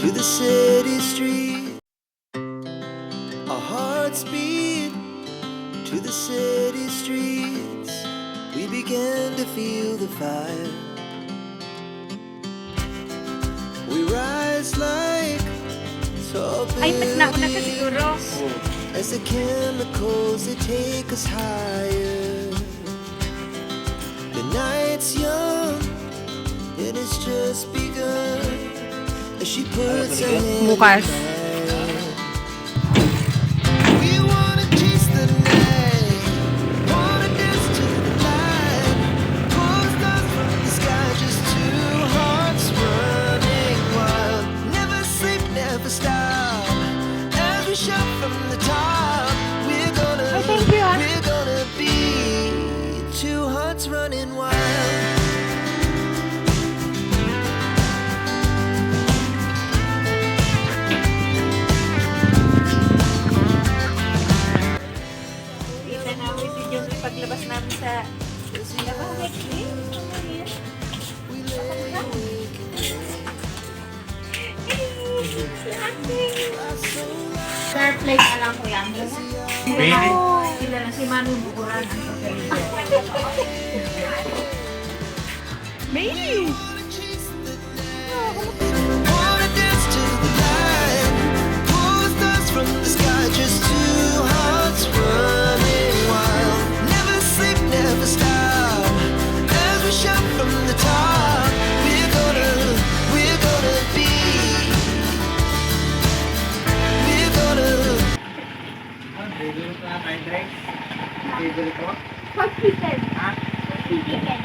to the city street. Our hearts beat to the city streets. We began to feel the fire. We rise like tall buildings as the chemicals they take us higher. The night's young and it's just begun as she puts her hand in mine. We wanna chase the night, wanna dance to the light, pull stars from the sky, just two hearts running wild. Never sleep, never stop, as we shout from the top. We're gonna be two hearts running wild. Paglabas namin sa Sir, plate na lang ko yan. Sila na si Manu Bukuran ang pagalito. Maybe! Wanna dance to the light, pull stars from the sky, just two hearts running wild. Never sleep, never stop, as we shout from the top. We're gonna be. We're gonna. Favorite na fried rice? Favorite ko? Hot chicken. Ha? Chicken.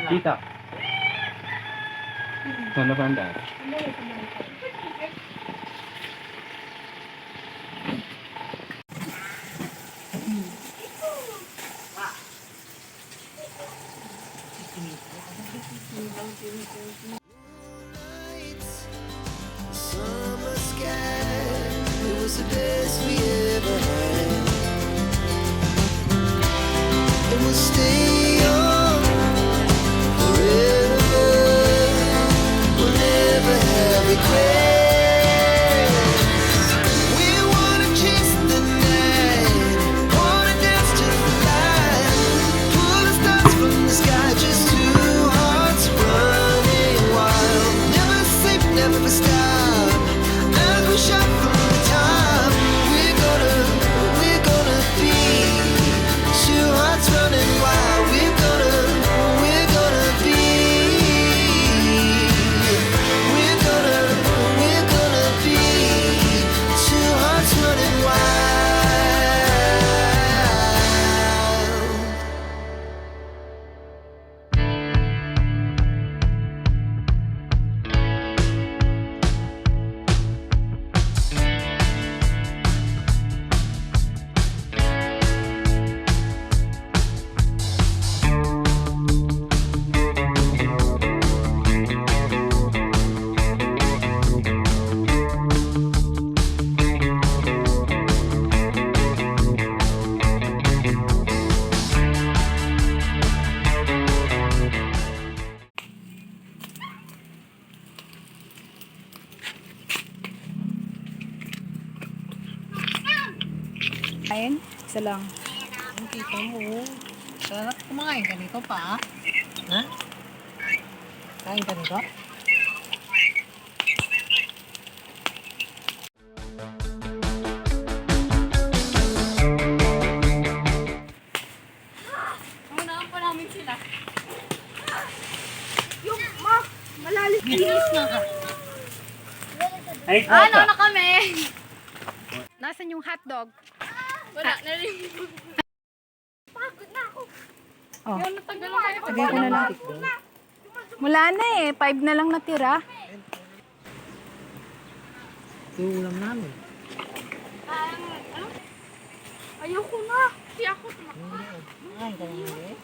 Dito. Sana pa ang daan? Summer sky, it was the best we ever had. And we'll stay on forever. We'll never have regrets. We wanna chase the night, wanna dance to the light, pull the stars from the sky, just two hearts running wild. Never sleep, never stop, as we shout from the top. We're gonna be two hearts running wild. We're gonna be. We're gonna be two hearts running wild. Kain? Isa lang. Ang kita mo. Sarap kumain ka nito pa. Ha? Kain ka nito? Unaan pa namin sila. Yung malalim. Ay, Ano na kami? Nasaan yung hotdog? Wala na rin. Pagod na ako. Oh. Yung natagal na kayo. Lagyan ko na lang. Wala na eh. 5 na lang natira. Ito yung ulam namin. Ano? Ayoko na. Hindi ako tumakot. Kain ka na eh.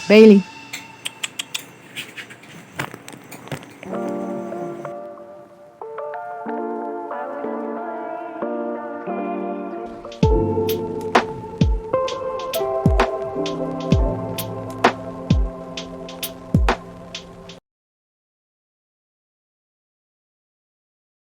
Bailey.